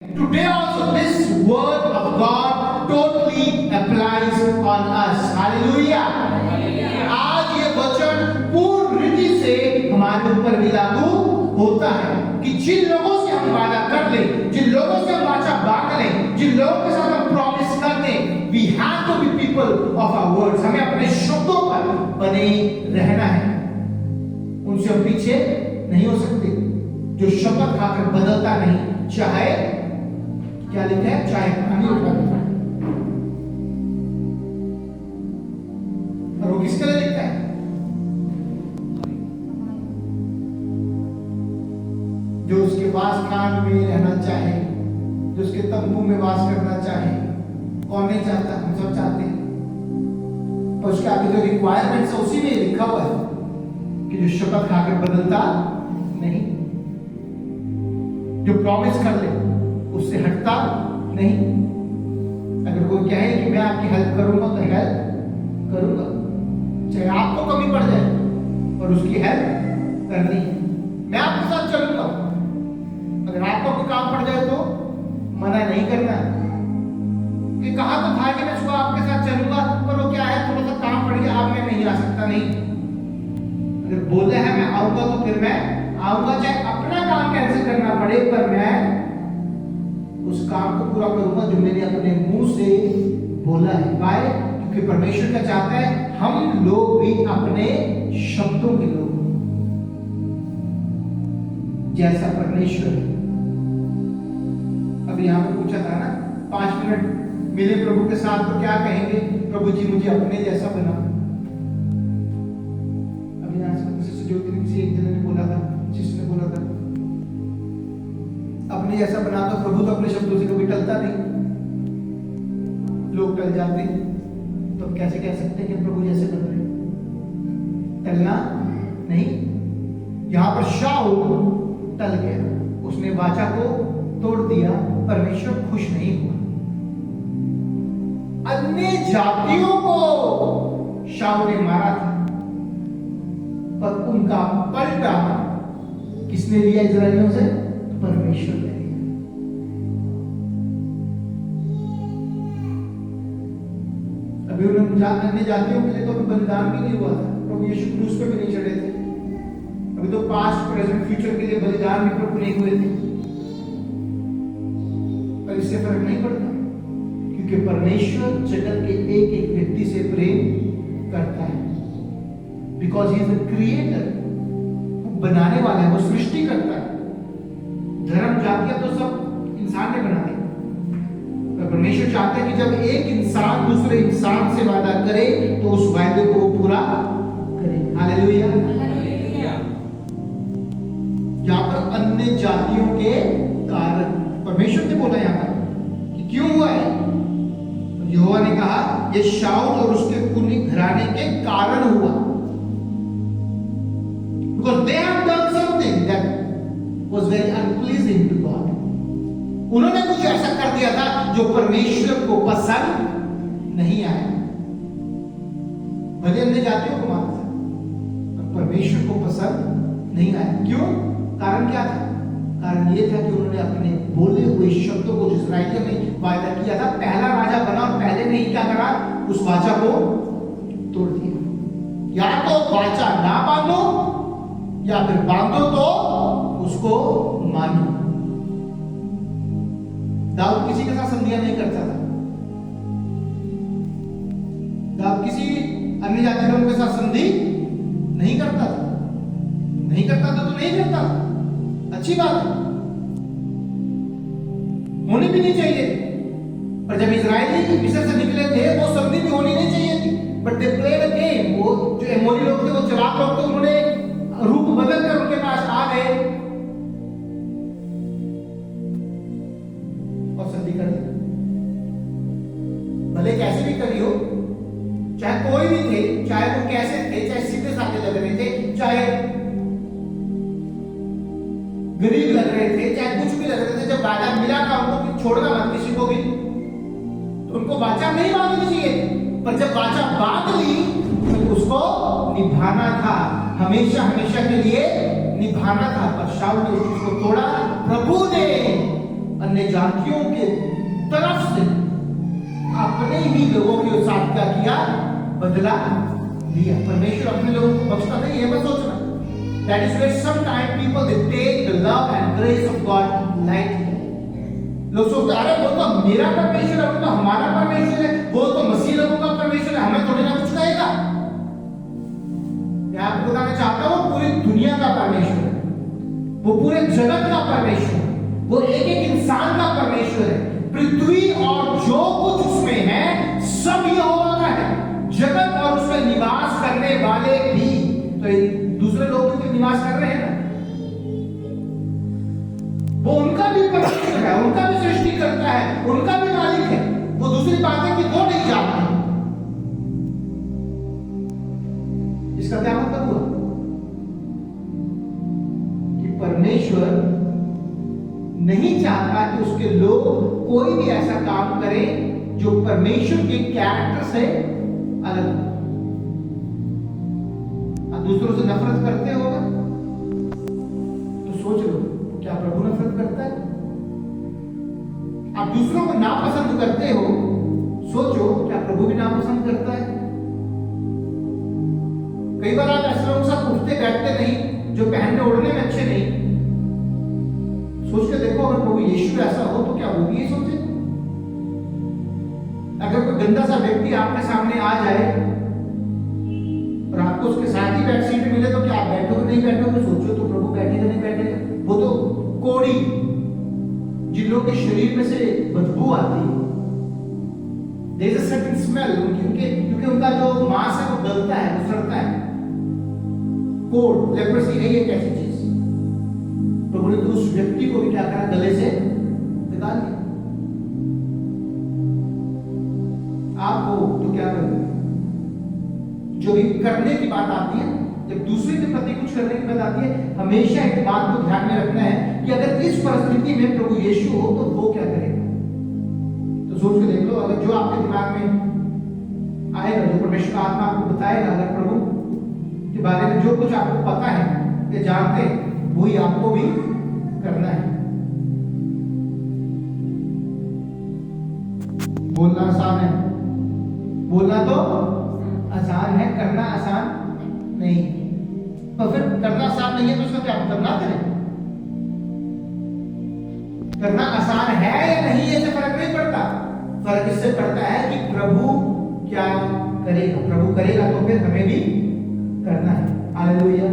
Today also this word of God totally applies on us. Hallelujah. आज ये वचन पूर्ण रीति से हमारे ऊपर भी लागू होता है कि जिन लोगों से हम वादा कर लें, जिन लोगों से हम वाचा बांध लें, जिन लोगों के साथ हम प्रॉमिस कर दें, we have to be people of our words. हमें अपने शब्दों पर बने रहना है, उनसे हम पीछे नहीं हो सकते। जो शपथ खाकर बदलता नहीं, चाहे क्या लिखा है, चाहे पानी उठा दे। और वो किसके लिए लिखता है? जो उसके वास स्थान में रहना चाहे, जो उसके तंबू में वास करना चाहे। कौन नहीं चाहता? हम सब चाहते हैं। और उसके आगे जो रिक्वायरमेंट्स है उसी में लिखा हुआ है कि जो शपथ खाकर बदलता नहीं, जो प्रॉमिस कर ले उससे हटता नहीं। अगर कोई कहे कि मैं आपकी हेल्प करूंगा तो हेल्प करूंगा, चाहे आपको कमी पड़ जाए और उसकी हेल्प करनी है। मैं आपके साथ चलूंगा, अगर आपको कोई काम पड़ जाए तो मना नहीं करना है कि कहा तो था कि मैं सुबह आपके साथ चलूंगा, पर वो क्या है, थोड़ा सा काम पड़ गया, अब मैं नहीं आ सकता। नहीं, अगर बोले है मैं आऊंगा तो फिर मैं आऊंगा, चाहे अपना काम कैंसिल करना पड़े, पर मैं उस काम को पूरा करूंगा जो मैंने अपने मुंह से बोला है। वाय? क्योंकि परमेश्वर क्या चाहता है, हम लोग भी अपने शब्दों के लोग जैसा परमेश्वर है। अभी यहां पे पूछा था ना, 5 मिनट मिले प्रभु के साथ तो क्या कहेंगे? प्रभु जी मुझे अपने जैसा बना। अभी यहां से ज्योति ने किसी एक जने ने बोला था, जिसने बोला था अपने जैसा बना, तो प्रभु तो अपने शब्दों से कभी टलता नहीं। लोग टल जाते हैं तो हम कैसे कह सकते हैं कि प्रभु जैसे बन रहे? टलना नहीं। यहां पर शाऊल टल गया, उसने वाचा को तोड़ दिया, परमेश्वर खुश नहीं हुआ। अन्य जातियों को शाऊल ने मारा था, पर उनका पलटा किसने लिया इजरायलियों से? परमेश्वर ने लिया। अभी उन्होंने अन्य जातियों के लिए तो बलिदान भी नहीं हुआ था, प्रभु यीशु क्रूस पे भी नहीं चढ़े थे। अभी तो पास्ट प्रेजेंट फ्यूचर के लिए बलिदान भी प्रभु नहीं हुए थे, पर इससे फर्क नहीं पड़ता, क्योंकि परमेश्वर जगत के एक एक व्यक्ति से प्रेम करता है। Because he is the creator, वो बनाने वाला है, वो सृष्टि करता है। धर्म जातियां तो सब इंसान ने बना दी, पर परमेश्वर चाहते हैं कि जब एक इंसान दूसरे इंसान से वादा करे तो उस वायदे को पूरा करे। हालेलुया। यहां पर अन्य जातियों के कारण परमेश्वर ने बोला यहां पर कि क्यों हुआ है? यहोवा ने कहा ये शाऊल और उसके कुल घराने के कारण हुआ। Because they have done something that was very unpleasing to God. उन्होंने कुछ ऐसा कर दिया था जो परमेश्वर को पसंद नहीं आया। भले अन्य जातियों को मानता था, पर परमेश्वर को पसंद नहीं आया। क्यों? कारण क्या था? कारण यह था कि उन्होंने अपने बोले हुए शब्दों को, जो इस्राएलियों ने वायदा किया था, पहला राजा बना और पहले ने क्या करा? उस वाचा को तोड़ दिया। या तो वाचा ना बांधो, या फिर बांधो तो उसको मानो। दाऊद किसी के साथ संधियां नहीं करता था। दाऊद किसी अन्य जाति लोगों के साथ संधि नहीं करता था। नहीं करता था तो नहीं करता, अच्छी बात है, होनी भी नहीं चाहिए। पर जब इजरायली मिस्र से निकले थे, वो संधि भी होनी नहीं चाहिए थी। But they played a game. वो जो एमोरी लोग थे, वो चलाक लोग थे, उन्होंने रूप बदल कर उनके पास आ गए और संधि कर दी। भले कैसे भी करी हो, चाहे कोई भी थे, चाहे वो कैसे थे, चाहे सीधे साधे लग रहे थे, चाहे गरीब लग रहे थे, चाहे कुछ भी लग रहे थे, जब वादा मिला था उनको छोड़ना मत किसी को भी, तो उनको वाचा नहीं बांधनी चाहिए। पर जब वाचा बांध ली तो उसको निभाना था, हमेशा हमेशा के लिए निभाना था। पर शाऊल ने उस चीज को तोड़ा। प्रभु ने अन्य जातियों के तरफ से अपने ही लोगों के साथ क्या किया, बदला लिया। परमेश्वर अपने लोगों को बख्शता नहीं है, मत सोचना। That is where sometimes people they take the love and grace of God lightly. लोग सोचते अरे वो तो मेरा परमेश्वर है, वो तो हमारा परमेश्वर है, वो तो मसीह लोगों का परमेश्वर है, हमें थोड़ी ना कुछ कहेगा। मैं आपको बताना चाहता हूँ वो पूरी दुनिया का परमेश्वर है, वो पूरे जगत का परमेश्वर है, वो एक एक इंसान का परमेश्वर है। पृथ्वी और जो कुछ उसमें है सब यहोवा का है, जगत और उसमें निवास करने वाले भी। तो दूसरे लोग भी निवास कर रहे हैं ना, वो उनका भी परमेश्वर है, उनका भी सृष्टि करता है, उनका भी मालिक है। वो दूसरी बात है कि वो नहीं जानते। इसका क्या मतलब हुआ कि परमेश्वर नहीं चाहता कि उसके लोग कोई भी ऐसा काम करें जो परमेश्वर के कैरेक्टर से अलग हो। आप दूसरों से नफरत करते हो तो सोच लो, क्या प्रभु नफरत करता है? आप दूसरों को नापसंद करते हो, सोचो क्या प्रभु भी नापसंद करता है? कई बार आप ऐसे लोगों के साथ उठते बैठते नहीं, जो पहनने ओढ़ने में अच्छे नहीं। सोच के देखो, अगर प्रभु यीशु ऐसा हो तो क्या वो भी ये सोचे? अगर कोई गंदा सा व्यक्ति आपके सामने आ जाए और आपको उसके साथ ही बैक सीट मिले तो क्या आप बैठोगे नहीं बैठोगे? सोचो तो प्रभु बैठेगा नहीं बैठेगा? वो तो कोड़ी, जिन लोगों के शरीर में से बदबू आती है, there is a certain smell, क्योंकि उनका जो मांस है वो गलता है, वो सड़ता है। कोड, लेप्रोसी है ये कैसी चीज? प्रभु ने तो उस व्यक्ति को भी क्या करा, गले से निकाल दिया। आप हो तो क्या करोगे? जो भी करने की बात आती है, जब दूसरे के प्रति कुछ करने की बात आती है, हमेशा एक बात को ध्यान में रखना है कि अगर इस परिस्थिति में प्रभु यीशु हो तो वो क्या करेगा। तो सोच के देख लो, अगर जो आपके दिमाग में आएगा, जो परमेश्वर का आत्मा आपको बताएगा, अगर प्रभु के बारे में जो कुछ आपको पता है या जानते हैं, वही आपको भी करना है। बोलना आसान है, बोलना तो आसान है, करना आसान नहीं। तो फिर करना आसान नहीं है तो उसका क्या मतलब ना करें? करना आसान है या नहीं, इससे फर्क नहीं पड़ता। फर्क इससे पड़ता है कि प्रभु क्या करेगा। प्रभु करेगा तो फिर हमें भी करना है। हालेलुया।